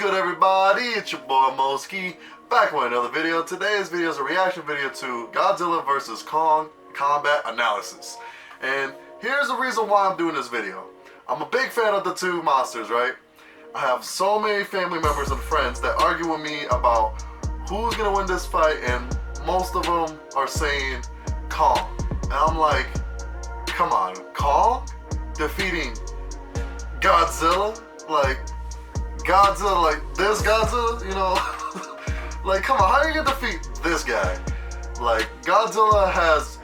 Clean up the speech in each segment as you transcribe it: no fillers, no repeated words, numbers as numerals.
good, everybody? It's your boy Moski, back with another video. Today's video is a reaction video to Godzilla vs. Kong combat analysis. And here's the reason why I'm doing this video. I'm a big fan of the two monsters, right? I have so many family members and friends that argue with me about who's gonna win this fight, and most of them are saying Kong. And I'm like, come on, Kong defeating Godzilla? Like, Godzilla, like this Godzilla, you know? Like, come on, how are you gonna defeat this guy? Like, Godzilla has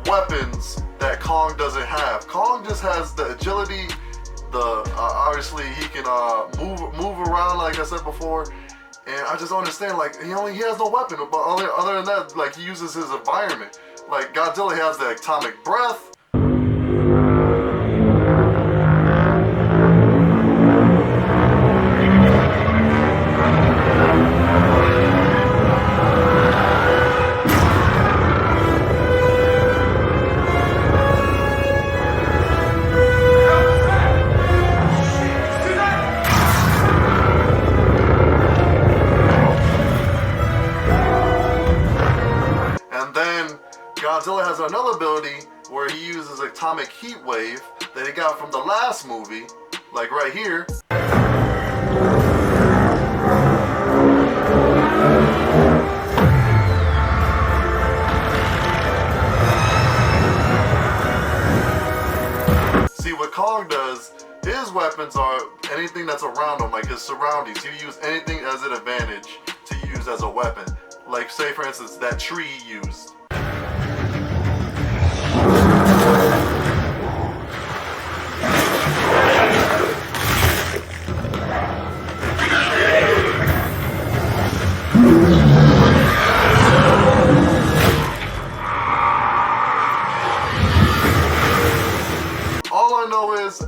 weapons that Kong doesn't have. Kong just has the agility, obviously he can move around, like I said before, and I just don't understand, like, he has no weapon, but other than that, like, he uses his environment. Like, Godzilla has the atomic breath. Godzilla has another ability where he uses atomic heat wave that he got from the last movie, like right here. See, what Kong does, his weapons are anything that's around him, like his surroundings. He use anything as an advantage to use as a weapon. Like, say for instance, that tree he used.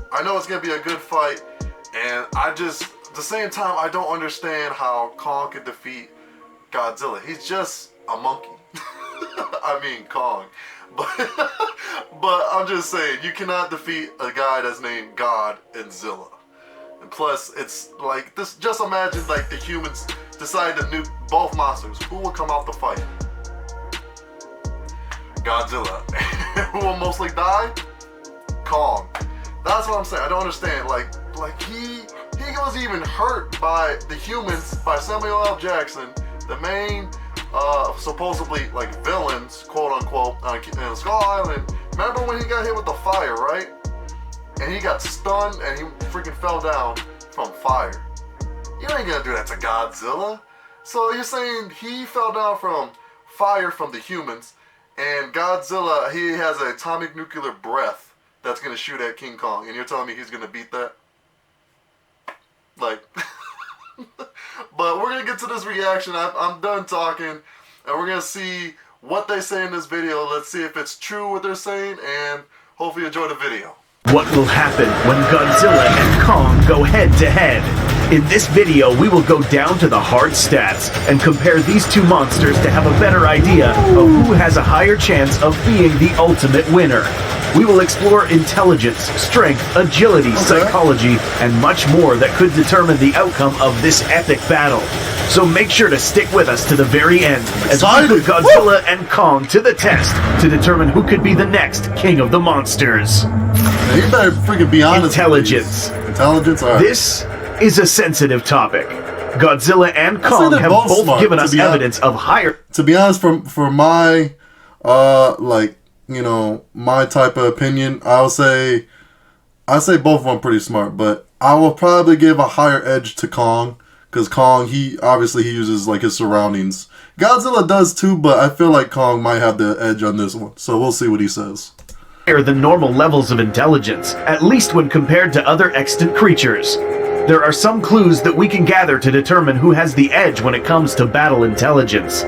I know it's gonna be a good fight, and at the same time, I don't understand how Kong could defeat Godzilla. He's just a monkey. I mean, Kong. But I'm just saying, you cannot defeat a guy that's named God and Zilla. And plus, it's like this. Just imagine, like, the humans decide to nuke both monsters. Who will come out the fight? Godzilla. Who will mostly die? Kong. That's what I'm saying. I don't understand. Like he was even hurt by the humans, by Samuel L. Jackson, the main supposedly like villains, quote unquote, in Skull Island. Remember when he got hit with the fire, right? And he got stunned and he freaking fell down from fire. You ain't gonna do that to Godzilla. So you're saying he fell down from fire from the humans, and Godzilla, he has an atomic nuclear breath that's gonna shoot at King Kong, and you're telling me he's gonna beat that? Like, but we're gonna get to this reaction. I'm done talking, and we're gonna see what they say in this video. Let's see if it's true what they're saying, and hopefully you enjoy the video. What will happen when Godzilla and Kong go head to head? In this video, we will go down to the hard stats and compare these two monsters to have a better idea of who has a higher chance of being the ultimate winner. We will explore intelligence, strength, agility, psychology, and much more that could determine the outcome of this epic battle. So make sure to stick with us to the very end as we put Godzilla and Kong to the test to determine who could be the next king of the monsters. Now, you better freaking be honest. Intelligence. Intelligence? All right. This is a sensitive topic. Godzilla and Kong have both given us evidence of higher... To be honest, for my, like, you know, my type of opinion, I say both of them pretty smart, but I will probably give a higher edge to Kong, because Kong, he uses like his surroundings. Godzilla does too, but I feel like Kong might have the edge on this one, so we'll see what he says. ...than normal levels of intelligence, at least when compared to other extant creatures. There are some clues that we can gather to determine who has the edge when it comes to battle intelligence.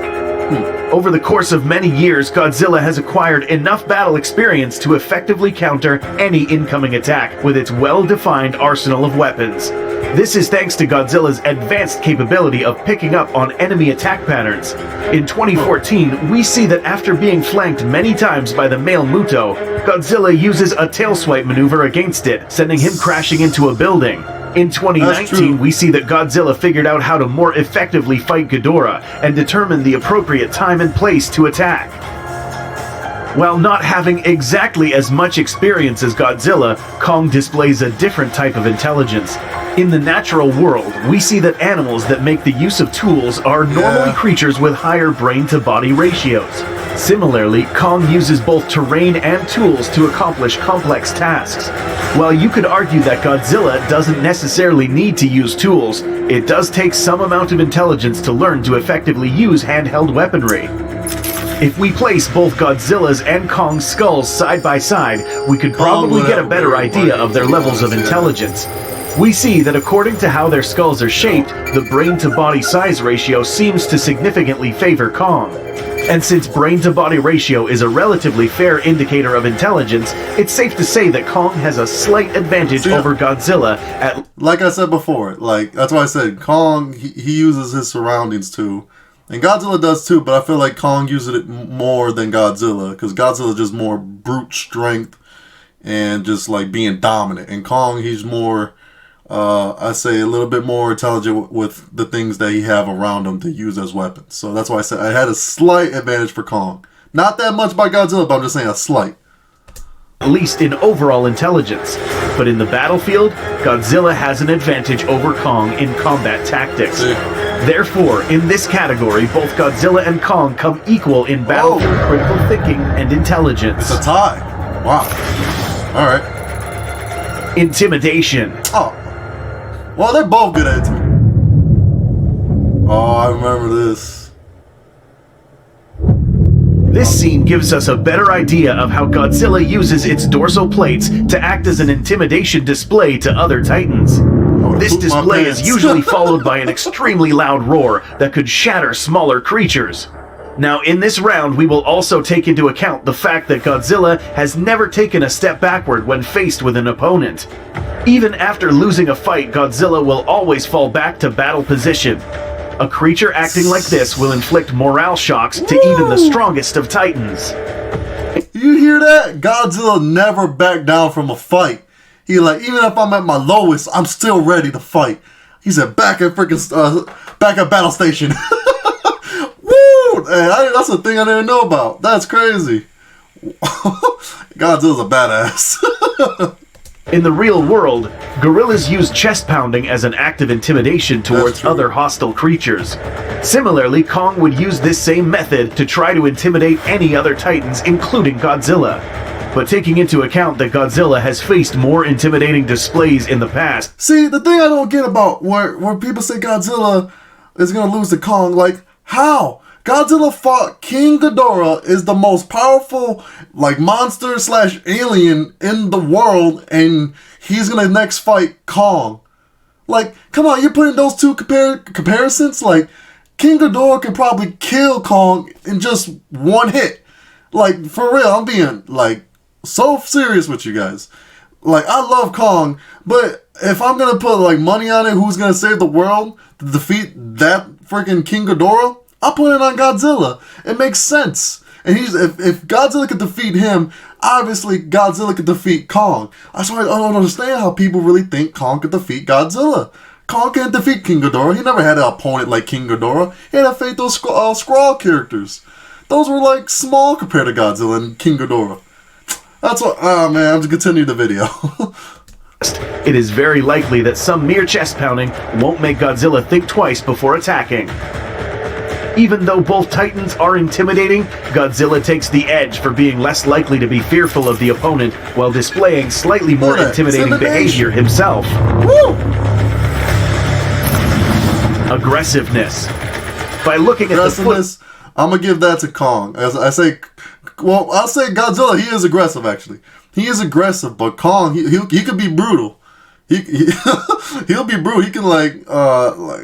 Over the course of many years, Godzilla has acquired enough battle experience to effectively counter any incoming attack with its well-defined arsenal of weapons. This is thanks to Godzilla's advanced capability of picking up on enemy attack patterns. In 2014, we see that after being flanked many times by the male Muto, Godzilla uses a tail swipe maneuver against it, sending him crashing into a building. In 2019, we see that Godzilla figured out how to more effectively fight Ghidorah and determine the appropriate time and place to attack. While not having exactly as much experience as Godzilla, Kong displays a different type of intelligence. In the natural world, we see that animals that make the use of tools are normally creatures with higher brain-to-body ratios. Similarly, Kong uses both terrain and tools to accomplish complex tasks. While you could argue that Godzilla doesn't necessarily need to use tools, it does take some amount of intelligence to learn to effectively use handheld weaponry. If we place both Godzilla's and Kong's skulls side by side, we could probably get a better idea of their levels of intelligence. We see that according to how their skulls are shaped, the brain-to-body size ratio seems to significantly favor Kong. And since brain-to-body ratio is a relatively fair indicator of intelligence, it's safe to say that Kong has a slight advantage over Godzilla at... Like I said before, like, that's why I said Kong, he uses his surroundings too. And Godzilla does too, but I feel like Kong uses it more than Godzilla, because Godzilla is just more brute strength and just like being dominant. And Kong, he's more, I say, a little bit more intelligent with the things that he have around him to use as weapons. So that's why I said I had a slight advantage for Kong. Not that much by Godzilla, but I'm just saying a slight. At least in overall intelligence. But in the battlefield, Godzilla has an advantage over Kong in combat tactics. Therefore, in this category, both Godzilla and Kong come equal in battlefield critical thinking and intelligence. It's a tie. Wow. Alright. Intimidation. Oh. Well, they're both good at it. Oh, I remember this. This scene gives us a better idea of how Godzilla uses its dorsal plates to act as an intimidation display to other titans. This display is usually followed by an extremely loud roar that could shatter smaller creatures. Now, in this round, we will also take into account the fact that Godzilla has never taken a step backward when faced with an opponent. Even after losing a fight, Godzilla will always fall back to battle position. A creature acting like this will inflict morale shocks to even the strongest of titans. You hear that? Godzilla never backed down from a fight. He like, even if I'm at my lowest, I'm still ready to fight. He said, back at battle station. Woo! Hey, that's a thing I didn't know about. That's crazy. Godzilla's a badass. In the real world, gorillas use chest pounding as an act of intimidation towards other hostile creatures. Similarly, Kong would use this same method to try to intimidate any other titans, including Godzilla. But taking into account that Godzilla has faced more intimidating displays in the past... See, the thing I don't get about where people say Godzilla is going to lose to Kong, like, how? Godzilla fought King Ghidorah, is the most powerful, like, monster / alien in the world, and he's going to next fight Kong. Like, come on, you're putting those two comparisons? Like, King Ghidorah could probably kill Kong in just one hit. Like, for real, I'm being, like, so serious with you guys. Like, I love Kong, but if I'm going to put, like, money on it, who's going to save the world to defeat that freaking King Ghidorah? I'll put it on Godzilla. It makes sense. And if Godzilla could defeat him, obviously Godzilla could defeat Kong. That's why I don't understand how people really think Kong could defeat Godzilla. Kong can't defeat King Ghidorah. He never had an opponent like King Ghidorah. He had to fight those Skrull characters. Those were like small compared to Godzilla and King Ghidorah. That's what. Oh man, I'm just continue the video. It is very likely that some mere chest pounding won't make Godzilla think twice before attacking. Even though both titans are intimidating, Godzilla takes the edge for being less likely to be fearful of the opponent while displaying slightly more intimidating behavior himself. Woo! Aggressiveness. By looking at the I'm gonna give that to Kong. As I say, well, I'll say Godzilla. He is aggressive, actually. He is aggressive, but Kong, he could be brutal. He'll be brutal. He can like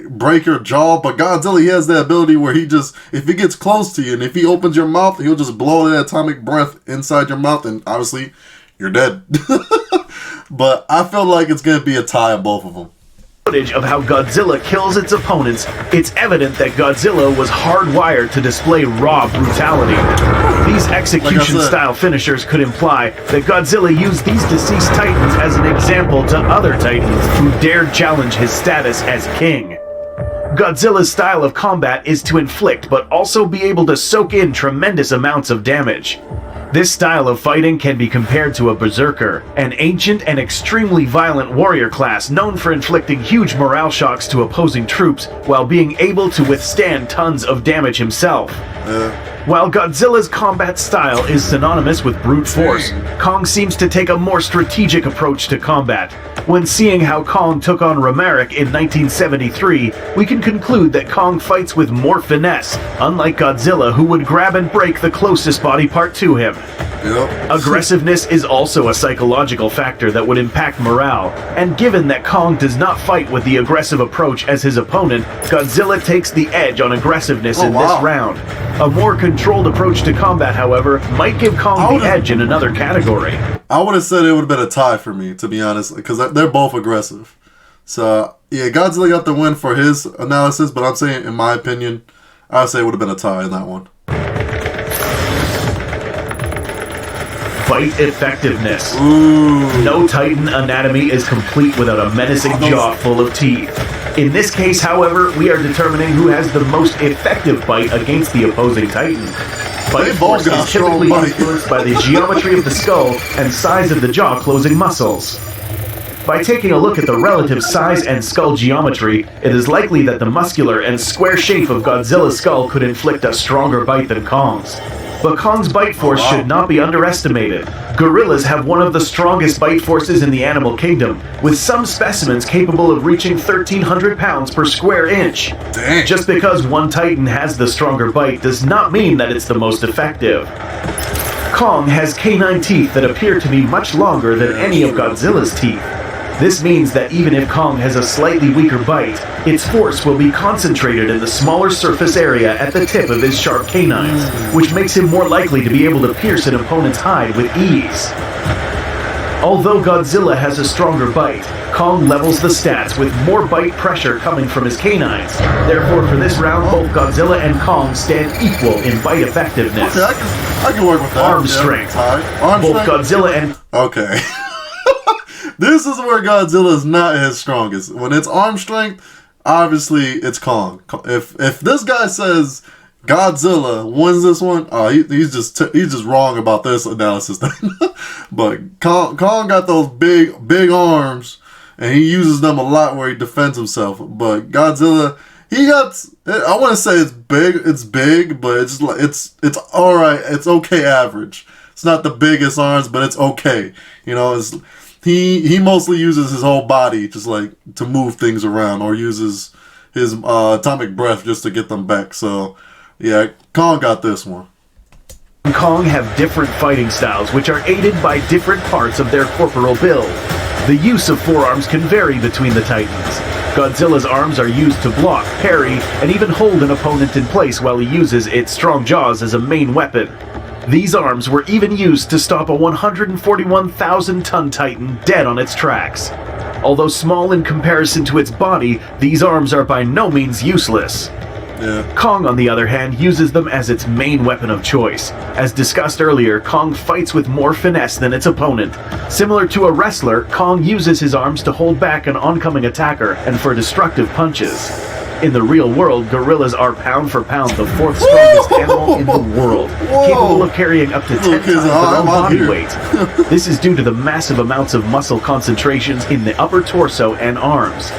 break your jaw, but Godzilla, he has that ability where he just, if he gets close to you and if he opens your mouth, he'll just blow that atomic breath inside your mouth, and obviously you're dead. But I feel like it's gonna be a tie of both of them. footage of how Godzilla kills its opponents, it's evident that Godzilla was hardwired to display raw brutality. These execution-style finishers could imply that Godzilla used these deceased titans as an example to other titans who dared challenge his status as king. Godzilla's style of combat is to inflict but also be able to soak in tremendous amounts of damage. This style of fighting can be compared to a berserker, an ancient and extremely violent warrior class known for inflicting huge morale shocks to opposing troops while being able to withstand tons of damage himself. While Godzilla's combat style is synonymous with brute force, Kong seems to take a more strategic approach to combat. When seeing how Kong took on Romeric in 1973, we can conclude that Kong fights with more finesse, unlike Godzilla, who would grab and break the closest body part to him. Aggressiveness is also a psychological factor that would impact morale, and given that Kong does not fight with the aggressive approach as his opponent, Godzilla takes the edge on aggressiveness in this round. A more controlled approach to combat, however, might give Kong the edge in another category. I would have said it would have been a tie for me, to be honest, because they're both aggressive. So, yeah, Godzilla got the win for his analysis, but I'm saying, in my opinion, I would say it would have been a tie in that one. Fight effectiveness. Ooh. No Titan anatomy is complete without a menacing jaw full of teeth. In this case, however, we are determining who has the most effective bite against the opposing Titan. Bite force is typically influenced by the geometry of the skull and size of the jaw closing muscles. By taking a look at the relative size and skull geometry, it is likely that the muscular and square shape of Godzilla's skull could inflict a stronger bite than Kong's. But Kong's bite force should not be underestimated. Gorillas have one of the strongest bite forces in the animal kingdom, with some specimens capable of reaching 1,300 pounds per square inch. Dang. Just because one Titan has the stronger bite does not mean that it's the most effective. Kong has canine teeth that appear to be much longer than any of Godzilla's teeth. This means that even if Kong has a slightly weaker bite, its force will be concentrated in the smaller surface area at the tip of his sharp canines, which makes him more likely to be able to pierce an opponent's hide with ease. Although Godzilla has a stronger bite, Kong levels the stats with more bite pressure coming from his canines. Therefore, for this round, both Godzilla and Kong stand equal in bite effectiveness. Okay, I can work with that. Arm strength. Arm both strength? Godzilla and... Okay. This is where Godzilla is not his strongest. When it's arm strength, obviously it's Kong. If this guy says Godzilla wins this one, he's just wrong about this analysis thing. But Kong got those big arms, and he uses them a lot where he defends himself. But Godzilla, he got, I want to say it's big, but it's all right. It's okay average. It's not the biggest arms, but it's okay. You know, He mostly uses his whole body just like to move things around, or uses his atomic breath just to get them back. So, yeah, Kong got this one. Kong have different fighting styles, which are aided by different parts of their corporal build. The use of forearms can vary between the Titans. Godzilla's arms are used to block, parry, and even hold an opponent in place while he uses its strong jaws as a main weapon. These arms were even used to stop a 141,000-ton Titan dead on its tracks. Although small in comparison to its body, these arms are by no means useless. Yeah. Kong, on the other hand, uses them as its main weapon of choice. As discussed earlier, Kong fights with more finesse than its opponent. Similar to a wrestler, Kong uses his arms to hold back an oncoming attacker and for destructive punches. In the real world, gorillas are pound for pound the fourth strongest animal in the world, capable of carrying up to 10 times their own body weight. This is due to the massive amounts of muscle concentrations in the upper torso and arms.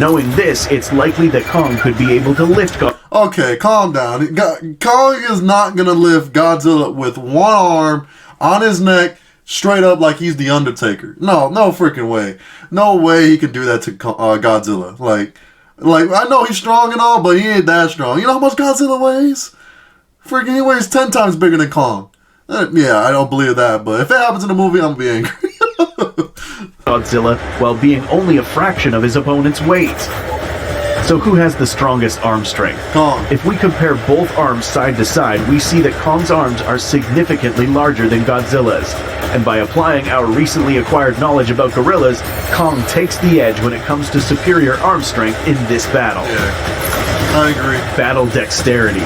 Knowing this, it's likely that Kong could be able to lift Okay, calm down. Kong is not going to lift Godzilla with one arm on his neck straight up like he's the Undertaker. No freaking way. No way he can do that to Godzilla. Like, I know he's strong and all, but he ain't that strong. You know how much Godzilla weighs? Freaking, he weighs 10 times bigger than Kong. Yeah, I don't believe that, but if it happens in the movie, I'm going to be angry. Godzilla while being only a fraction of his opponent's weight. So who has the strongest arm strength? Kong. If we compare both arms side to side, we see that Kong's arms are significantly larger than Godzilla's. And by applying our recently acquired knowledge about gorillas, Kong takes the edge when it comes to superior arm strength in this battle. Yeah, I agree. Battle dexterity.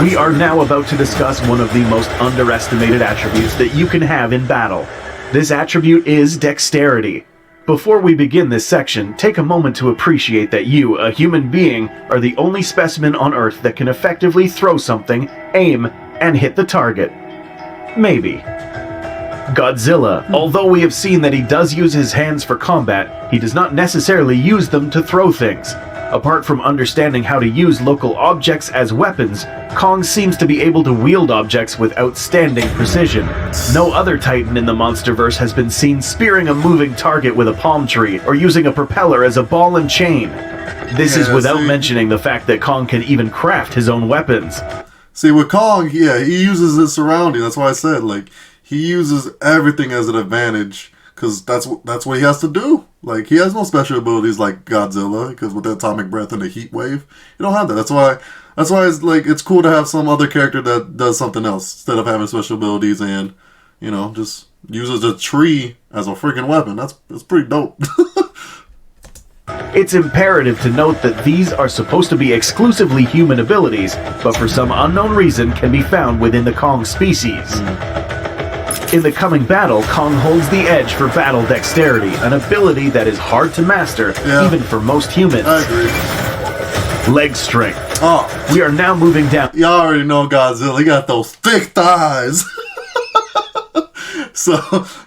We are now about to discuss one of the most underestimated attributes that you can have in battle. This attribute is dexterity. Before we begin this section, take a moment to appreciate that you, a human being, are the only specimen on Earth that can effectively throw something, aim, and hit the target. Maybe. Godzilla, although we have seen that he does use his hands for combat, he does not necessarily use them to throw things. Apart from understanding how to use local objects as weapons, Kong seems to be able to wield objects with outstanding precision. No other Titan in the MonsterVerse has been seen spearing a moving target with a palm tree or using a propeller as a ball and chain. This is without mentioning the fact that Kong can even craft his own weapons. See, with Kong, yeah, he uses his surrounding. That's why I said, like, he uses everything as an advantage. Because that's what he has to do. Like, he has no special abilities like Godzilla, because with the atomic breath and the heat wave, you don't have that. That's why it's like, it's cool to have some other character that does something else instead of having special abilities and, you know, just uses a tree as a freaking weapon. That's pretty dope. It's imperative to note that these are supposed to be exclusively human abilities, but for some unknown reason can be found within the Kong species. In the coming battle, Kong holds the edge for battle dexterity, an ability that is hard to master, even for most humans. I agree. Leg strength. Oh. We are now moving down. Y'all already know Godzilla. He got those thick thighs. So,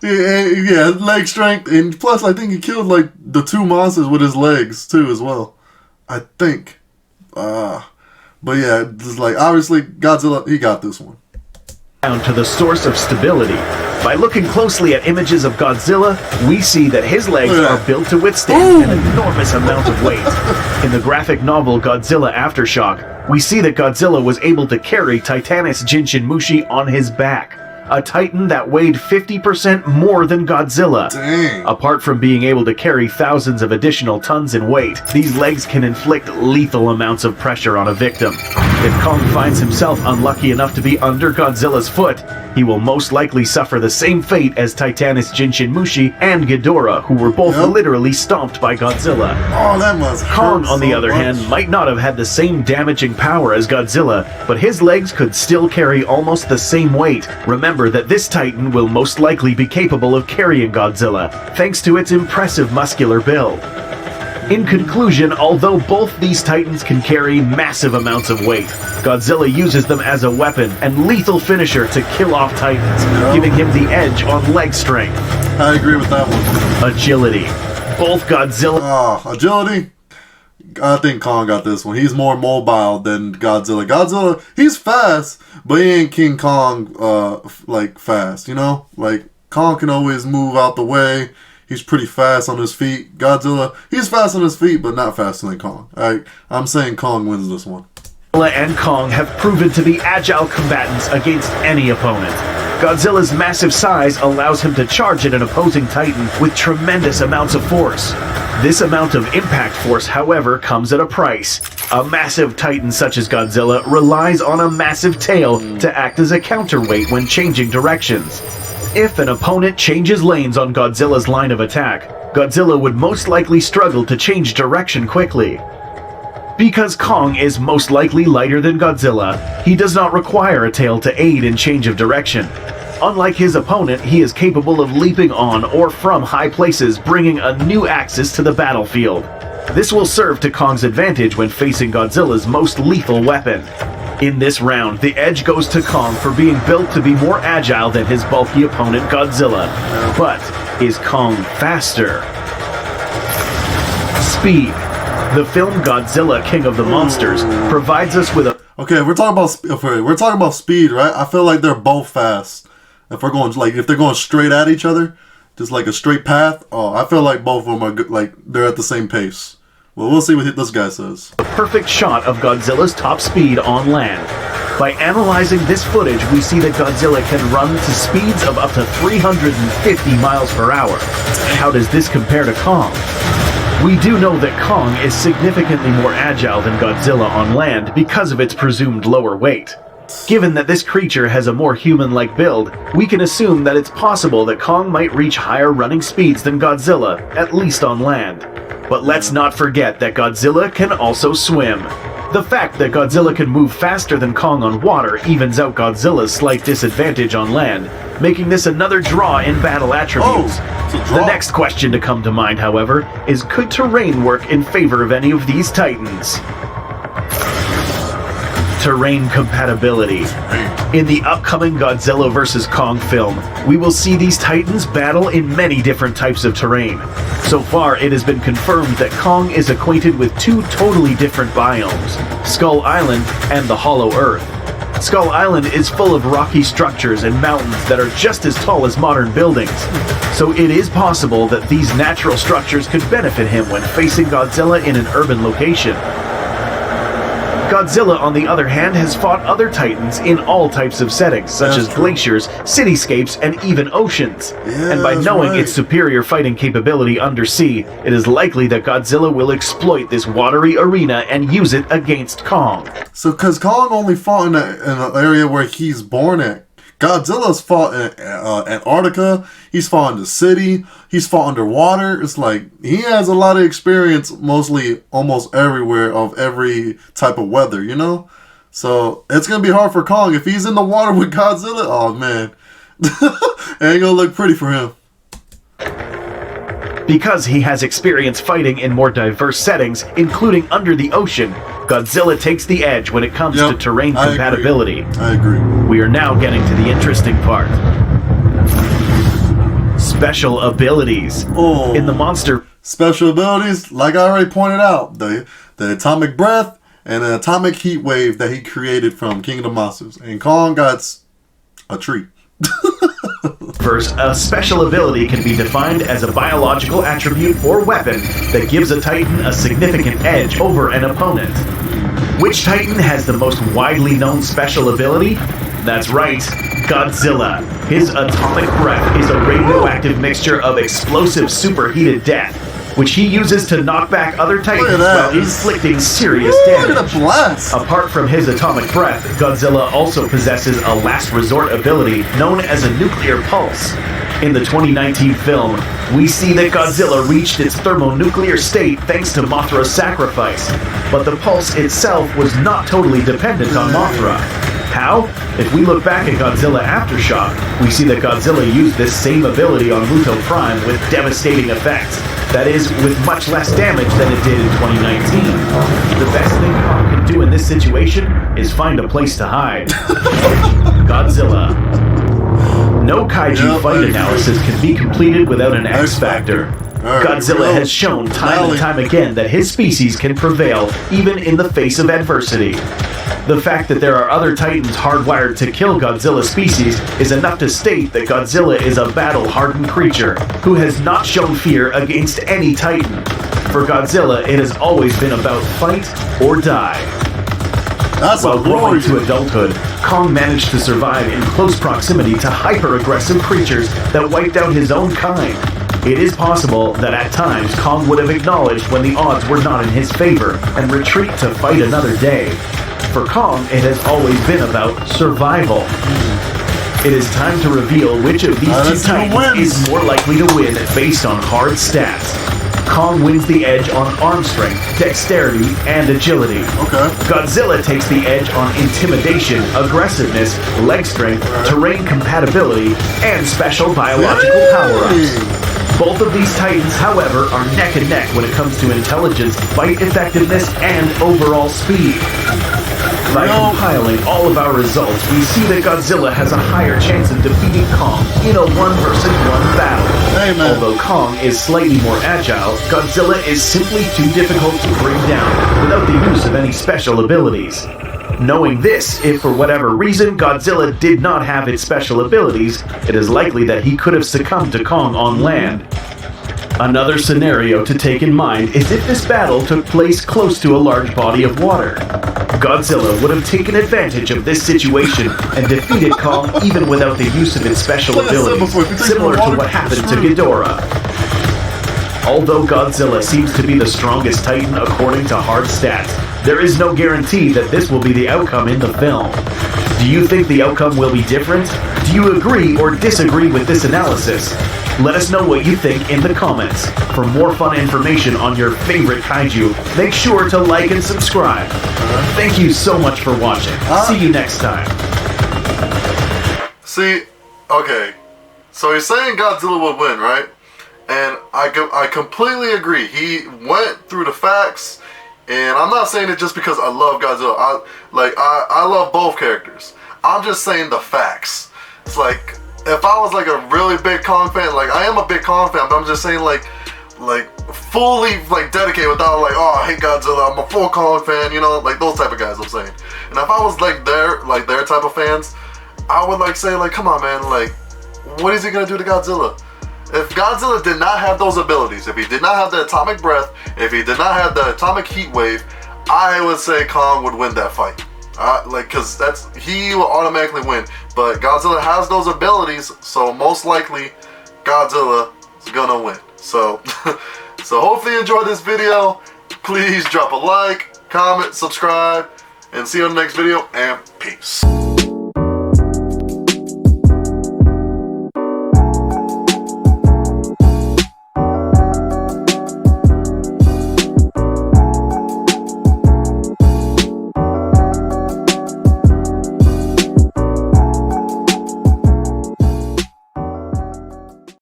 yeah, leg strength. And plus, I think he killed, like, the two monsters with his legs, too, as well. I think. But, yeah, just like, obviously, Godzilla, he got this one. Down to the source of stability. By looking closely at images of Godzilla, we see that his legs are built to withstand an enormous amount of weight. In the graphic novel Godzilla Aftershock, we see that Godzilla was able to carry Titanus Jinshinmushi on his back, a titan that weighed 50% more than Godzilla. Dang. Apart from being able to carry thousands of additional tons in weight, these legs can inflict lethal amounts of pressure on a victim. If Kong finds himself unlucky enough to be under Godzilla's foot, he will most likely suffer the same fate as Titanus Jinshinmushi and Ghidorah, who were both literally stomped by Godzilla. Oh, that must hurt. Kong, on the other hand, might not have had the same damaging power as Godzilla, but his legs could still carry almost the same weight. Remember that this Titan will most likely be capable of carrying Godzilla, thanks to its impressive muscular build. In conclusion, although both these Titans can carry massive amounts of weight, Godzilla uses them as a weapon and lethal finisher to kill off Titans, giving him the edge on leg strength. I agree with that one. Agility. Both Godzilla... agility? I think Kong got this one. He's more mobile than Godzilla. Godzilla, he's fast, but he ain't King Kong, like, fast, you know? Like, Kong can always move out the way. He's pretty fast on his feet. Godzilla, he's fast on his feet, but not faster than Kong. I'm saying Kong wins this one. Godzilla and Kong have proven to be agile combatants against any opponent. Godzilla's massive size allows him to charge at an opposing Titan with tremendous amounts of force. This amount of impact force, however, comes at a price. A massive Titan such as Godzilla relies on a massive tail to act as a counterweight when changing directions. If an opponent changes lanes on Godzilla's line of attack, Godzilla would most likely struggle to change direction quickly. Because Kong is most likely lighter than Godzilla, he does not require a tail to aid in change of direction. Unlike his opponent, he is capable of leaping on or from high places, bringing a new axis to the battlefield. This will serve to Kong's advantage when facing Godzilla's most lethal weapon. In this round, the edge goes to Kong for being built to be more agile than his bulky opponent Godzilla. But is Kong faster? Speed. The film Godzilla King of the Monsters provides us with a... Okay, we're talking about speed, right? I feel like they're both fast. If they're going straight at each other, just like a straight path, I feel like both of them are good, like they're at the same pace. Well, we'll see what this guy says. A perfect shot of Godzilla's top speed on land. By analyzing this footage, we see that Godzilla can run to speeds of up to 350 miles per hour. How does this compare to Kong? We do know that Kong is significantly more agile than Godzilla on land because of its presumed lower weight. Given that this creature has a more human-like build, we can assume that it's possible that Kong might reach higher running speeds than Godzilla, at least on land. But let's not forget that Godzilla can also swim. The fact that Godzilla can move faster than Kong on water evens out Godzilla's slight disadvantage on land, making this another draw in battle attributes. The next question to come to mind, however, is could terrain work in favor of any of these titans? Terrain compatibility. In the upcoming Godzilla vs. Kong film, we will see these titans battle in many different types of terrain. So far, it has been confirmed that Kong is acquainted with two totally different biomes, Skull Island and the Hollow Earth. Skull Island is full of rocky structures and mountains that are just as tall as modern buildings. So it is possible that these natural structures could benefit him when facing Godzilla in an urban location. Godzilla, on the other hand, has fought other titans in all types of settings, such as glaciers, cityscapes, and even oceans. And by knowing its superior fighting capability undersea, it is likely that Godzilla will exploit this watery arena and use it against Kong. So, because Kong only fought in an area where he's born at. Godzilla's fought in Antarctica, he's fought in the city, he's fought underwater. It's like, he has a lot of experience mostly almost everywhere of every type of weather, you know? So, it's going to be hard for Kong. If he's in the water with Godzilla, oh man, it ain't going to look pretty for him. Because he has experience fighting in more diverse settings, including under the ocean, Godzilla takes the edge when it comes to terrain compatibility. I agree. We are now getting to the interesting part. Special abilities. In the monster... Special abilities, like I already pointed out, the atomic breath and the atomic heat wave that he created from King of the Monsters. And Kong got a tree. First, a special ability can be defined as a biological attribute or weapon that gives a Titan a significant edge over an opponent. Which Titan has the most widely known special ability? That's right, Godzilla. His atomic breath is a radioactive mixture of explosive superheated death, which he uses to knock back other Titans while inflicting serious damage. Apart from his atomic breath, Godzilla also possesses a last resort ability known as a nuclear pulse. In the 2019 film, we see that Godzilla reached its thermonuclear state thanks to Mothra's sacrifice, but the pulse itself was not totally dependent on Mothra. How? If we look back at Godzilla Aftershock, we see that Godzilla used this same ability on Muto Prime with devastating effects. That is, with much less damage than it did in 2019. The best thing Kong can do in this situation is find a place to hide. Godzilla. No kaiju fight analysis can be completed without an X factor. Godzilla has shown time and time again that his species can prevail even in the face of adversity. The fact that there are other Titans hardwired to kill Godzilla's species is enough to state that Godzilla is a battle-hardened creature who has not shown fear against any Titan. For Godzilla, it has always been about fight or die. While growing to adulthood, Kong managed to survive in close proximity to hyper-aggressive creatures that wiped out his own kind. It is possible that at times Kong would have acknowledged when the odds were not in his favor and retreat to fight another day. For Kong, it has always been about survival. It is time to reveal which of these two Titans is more likely to win based on hard stats. Kong wins the edge on arm strength, dexterity, and agility. Godzilla takes the edge on intimidation, aggressiveness, leg strength, terrain compatibility, and special biological power-ups. Both of these Titans, however, are neck and neck when it comes to intelligence, fight effectiveness, and overall speed. By compiling all of our results, we see that Godzilla has a higher chance of defeating Kong in a 1 versus 1 battle. Although Kong is slightly more agile, Godzilla is simply too difficult to bring down without the use of any special abilities. Knowing this, if for whatever reason Godzilla did not have its special abilities, it is likely that he could have succumbed to Kong on land. Another scenario to take in mind is if this battle took place close to a large body of water. Godzilla would have taken advantage of this situation and defeated Kong even without the use of its special abilities, similar to what happened to Ghidorah. Although Godzilla seems to be the strongest Titan according to hard stats, there is no guarantee that this will be the outcome in the film. Do you think the outcome will be different? Do you agree or disagree with this analysis? Let us know what you think in the comments. For more fun information on your favorite kaiju, make sure to like and subscribe. Thank you so much for watching. See you next time. See, okay, so he's saying Godzilla would win, right? And I completely agree. He went through the facts, and I'm not saying it just because I love Godzilla. I love both characters. I'm just saying the facts. It's like, if I was like a really big Kong fan, like I am a big Kong fan, but I'm just saying like fully like dedicated without like, oh, I hate Godzilla, I'm a full Kong fan, you know, like those type of guys I'm saying. And if I was like their type of fans, I would like say like, come on man, like what is he gonna do to Godzilla? If Godzilla did not have those abilities, if he did not have the atomic breath, if he did not have the atomic heat wave, I would say Kong would win that fight. Cause he will automatically win. But Godzilla has those abilities, so most likely Godzilla is gonna win. So, so hopefully you enjoyed this video. Please drop a like, comment, subscribe, and see you on the next video. And peace.